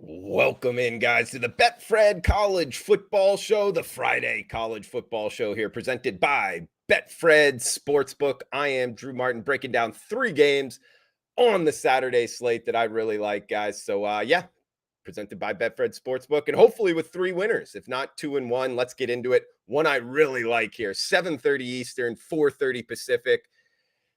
Welcome in, guys, to the Betfred College Football Show, the Friday College Football Show here, presented by Betfred Sportsbook. I am Drew Martin, breaking down three games on the Saturday slate that I really like, guys. So, presented by Betfred Sportsbook, and hopefully with three winners, if not 2-1. Let's get into it. One I really like here: 7:30 Eastern, 4:30 Pacific.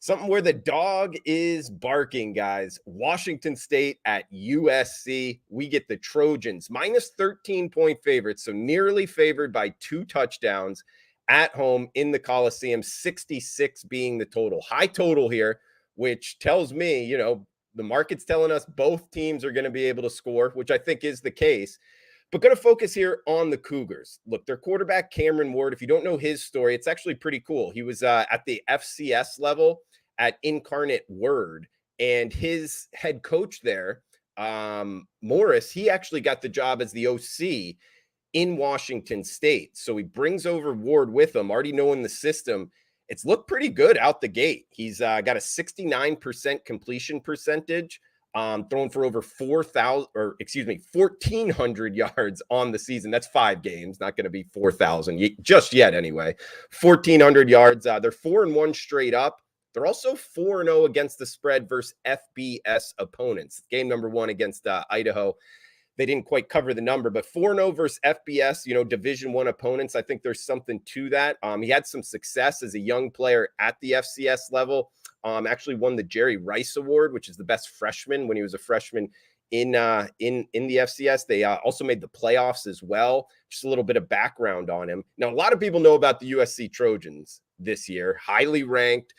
Something where the dog is barking, guys. Washington State at USC. We get the Trojans minus 13-point favorites, so nearly favored by 2 touchdowns at home in the Coliseum, 66 being the total. High total here, which tells me, the market's telling us both teams are going to be able to score, which I think is the case. But going to focus here on the Cougars. Look, their quarterback, Cameron Ward, if you don't know his story, it's actually pretty cool. He was at the FCS level at Incarnate Word, and his head coach there, Morris, he actually got the job as the OC in Washington State. So he brings over Ward with him, already knowing the system. It's looked pretty good out the gate. He's got a 69% completion percentage, thrown for over 1,400 yards on the season. That's 5 games, not going to be 4,000 just yet anyway. 1,400 yards. They're 4-1 straight up. They're also 4-0 against the spread versus FBS opponents. Game number 1 against Idaho. They didn't quite cover the number, but 4-0 versus FBS, Division I opponents. I think there's something to that. He had some success as a young player at the FCS level. Actually won the Jerry Rice Award, which is the best freshman when he was a freshman in the FCS. They also made the playoffs as well. Just a little bit of background on him. Now, a lot of people know about the USC Trojans this year, highly ranked.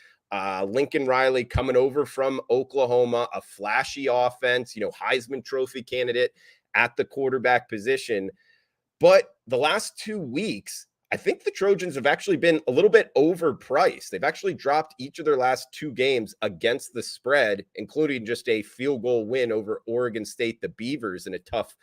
Lincoln Riley coming over from Oklahoma, a flashy offense, Heisman Trophy candidate at the quarterback position. But the last 2 weeks, I think the Trojans have actually been a little bit overpriced. They've actually dropped each of their last 2 games against the spread, including just a field goal win over Oregon State, the Beavers, in a tough,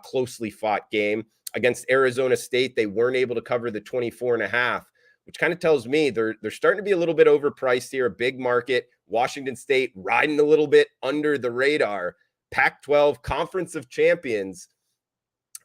closely fought game. Against Arizona State, they weren't able to cover the 24.5. Which kind of tells me they're starting to be a little bit overpriced here. A big market. Washington State riding a little bit under the radar. Pac-12 Conference of Champions.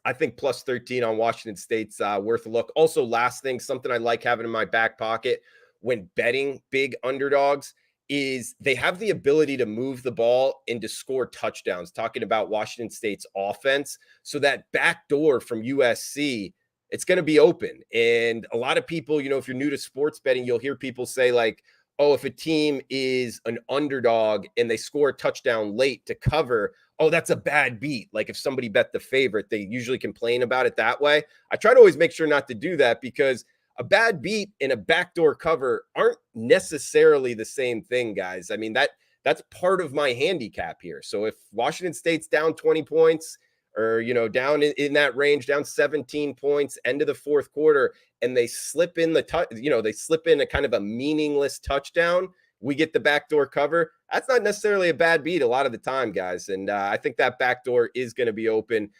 I think plus 13 on Washington State's worth a look. Also, last thing, something I like having in my back pocket when betting big underdogs is they have the ability to move the ball and to score touchdowns. Talking about Washington State's offense. So that back door from USC, it's going to be open. And a lot of people, if you're new to sports betting, you'll hear people say like, oh, if a team is an underdog and they score a touchdown late to cover, oh, that's a bad beat. Like if somebody bet the favorite, they usually complain about it that way. I try to always make sure not to do that because a bad beat and a backdoor cover aren't necessarily the same thing, guys. I mean, that's part of my handicap here. So if Washington State's down 20 points, or, down in that range, down 17 points, end of the fourth quarter, and they slip in they slip in a kind of a meaningless touchdown, we get the backdoor cover. That's not necessarily a bad beat a lot of the time, guys. And I think that backdoor is going to be open.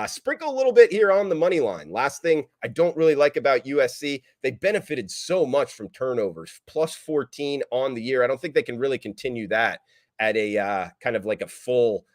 Sprinkle a little bit here on the money line. Last thing I don't really like about USC, they benefited so much from turnovers, plus 14 on the year. I don't think they can really continue that at a kind of like a full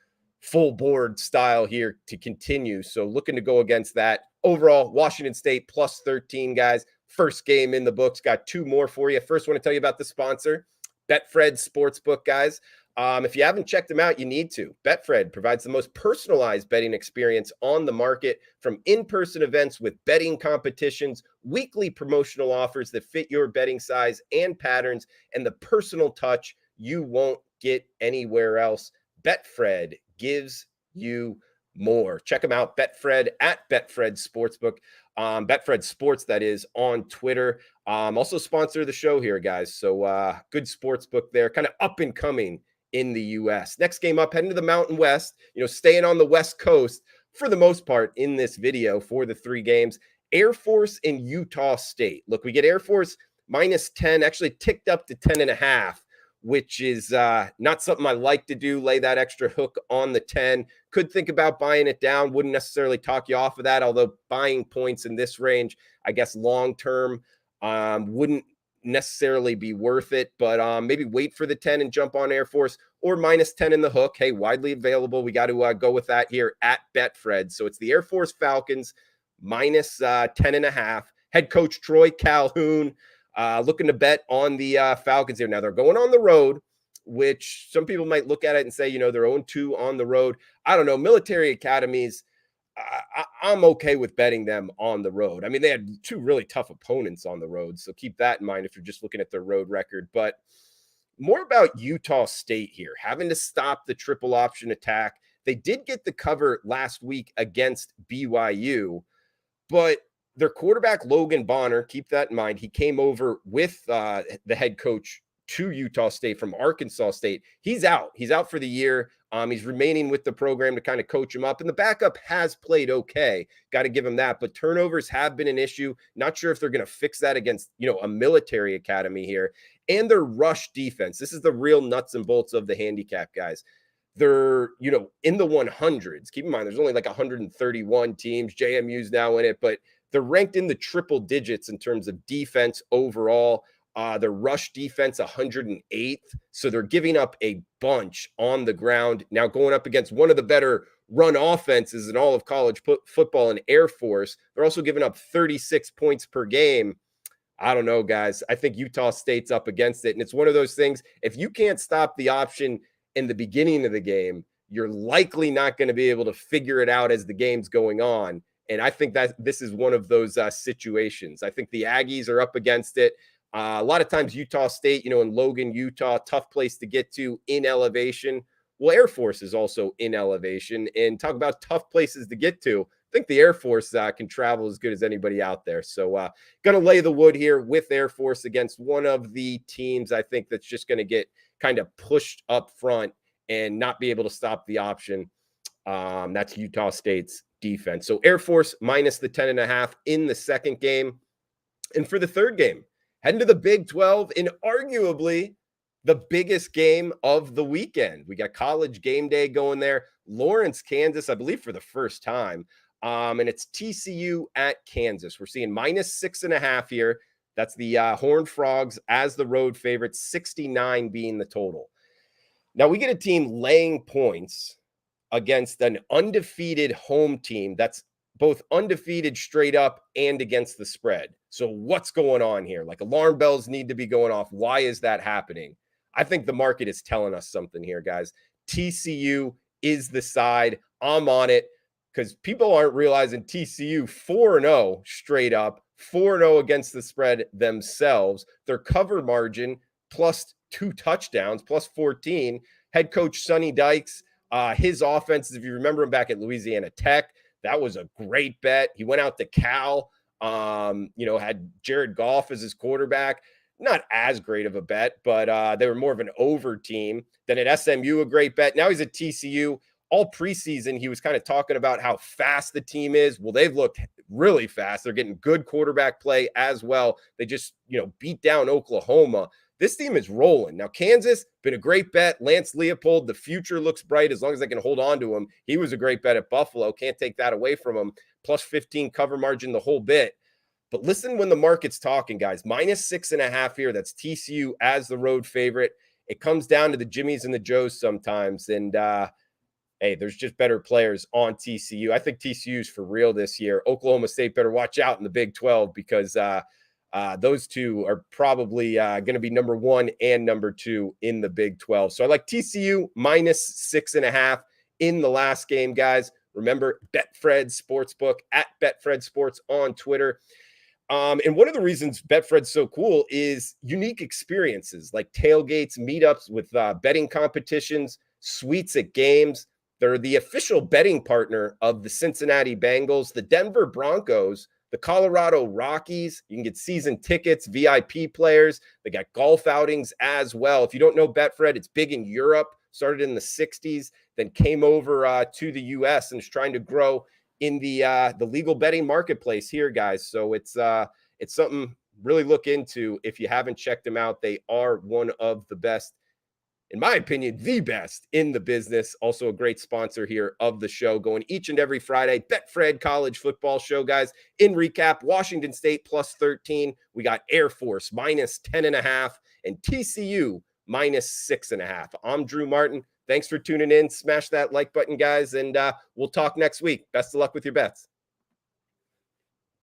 board style here to continue. So looking to go against that. Overall, Washington State plus 13, guys. First game in the books. Got 2 more for you. First, want to tell you about the sponsor, Betfred Sportsbook, guys. If you haven't checked them out, you need to. Betfred provides the most personalized betting experience on the market, from in-person events with betting competitions, weekly promotional offers that fit your betting size and patterns, and the personal touch you won't get anywhere else. Betfred gives you more. Check them out, Betfred at Betfred Sportsbook. Betfred Sports, that is, on Twitter. Also sponsor the show here, guys. So good sportsbook there, kind of up and coming in the U.S. Next game up, heading to the Mountain West, staying on the West Coast for the most part in this video for the 3 games. Air Force and Utah State. Look, we get Air Force minus 10, actually ticked up to 10.5. Which is not something I like to do, lay that extra hook on the 10. Could think about buying it down. Wouldn't necessarily talk you off of that, although buying points in this range, I guess long-term wouldn't necessarily be worth it. But maybe wait for the 10 and jump on Air Force. or minus 10 in the hook. Hey, widely available. We got to go with that here at Betfred. So it's the Air Force Falcons minus 10.5. Head coach Troy Calhoun looking to bet on the Falcons here. Now they're going on the road, which some people might look at it and say, they're 0-2 on the road. I don't know. Military academies, I'm okay with betting them on the road. I mean, they had two really tough opponents on the road, so keep that in mind if you're just looking at their road record. But more about Utah State here, having to stop the triple option attack. They did get the cover last week against BYU, but their quarterback, Logan Bonner, keep that in mind. He came over with the head coach to Utah State from Arkansas State. He's out. He's out for the year. He's remaining with the program to kind of coach him up. And the backup has played okay. Got to give him that. But turnovers have been an issue. Not sure if they're going to fix that against, a military academy here. And their rush defense. This is the real nuts and bolts of the handicap, guys. They're, in the 100s. Keep in mind, there's only like 131 teams. JMU's now in it, but they're ranked in the triple digits in terms of defense overall. Their rush defense 108th. So they're giving up a bunch on the ground. Now going up against one of the better run offenses in all of college football and Air Force. They're also giving up 36 points per game. I don't know, guys. I think Utah State's up against it. And it's one of those things, if you can't stop the option in the beginning of the game, you're likely not going to be able to figure it out as the game's going on. And I think that this is one of those situations. I think the Aggies are up against it. A lot of times Utah State, in Logan, Utah, tough place to get to in elevation. Well, Air Force is also in elevation. And talk about tough places to get to. I think the Air Force can travel as good as anybody out there. So going to lay the wood here with Air Force against one of the teams I think that's just going to get kind of pushed up front and not be able to stop the option. That's Utah State's defense. So Air Force minus the 10.5 in the second game. And for the third game, heading to the Big 12 in arguably the biggest game of the weekend. We got College game day going there. Lawrence, Kansas, I believe for the first time. And it's TCU at Kansas. We're seeing minus 6.5 here. That's the Horned Frogs as the road favorite, 69 being the total. Now we get a team laying points against an undefeated home team that's both undefeated straight up and against the spread. So what's going on here? Like alarm bells need to be going off. Why is that happening? I think the market is telling us something here, guys. TCU is the side. I'm on it because people aren't realizing TCU 4-0 straight up, 4-0 against the spread themselves. Their cover margin plus 2 touchdowns, plus 14. Head coach Sonny Dykes, his offenses, if you remember him back at Louisiana Tech, that was a great bet. He went out to Cal, had Jared Goff as his quarterback. Not as great of a bet, but they were more of an over team. Then at SMU, a great bet. Now he's at TCU. All preseason, he was kind of talking about how fast the team is. Well, they've looked really fast. They're getting good quarterback play as well. They just, beat down Oklahoma. This team is rolling. Now, Kansas, been a great bet. Lance Leopold, the future looks bright as long as they can hold on to him. He was a great bet at Buffalo. Can't take that away from him. Plus 15 cover margin, the whole bit. But listen when the market's talking, guys. Minus 6.5 here. That's TCU as the road favorite. It comes down to the Jimmies and the Joes sometimes. And, hey, there's just better players on TCU. I think TCU's for real this year. Oklahoma State better watch out in the Big 12 because those two are probably going to be number 1 and number 2 in the Big 12. So I like TCU minus 6.5 in the last game, guys. Remember, Betfred Sportsbook at Betfred Sports on Twitter. And one of the reasons Betfred's so cool is unique experiences like tailgates, meetups with betting competitions, suites at games. They're the official betting partner of the Cincinnati Bengals, the Denver Broncos, the Colorado Rockies. You can get season tickets, VIP players. They got golf outings as well. If you don't know Betfred, it's big in Europe, started in the 60s, then came over to the U.S. and is trying to grow in the legal betting marketplace here, guys. So it's something really look into if you haven't checked them out. They are one of the best, in my opinion, the best in the business. Also a great sponsor here of the show, going each and every Friday. Betfred College Football Show, guys. In recap, Washington State plus 13. We got Air Force minus 10.5 and TCU -6.5. I'm Drew Martin. Thanks for tuning in. Smash that like button, guys, and we'll talk next week. Best of luck with your bets.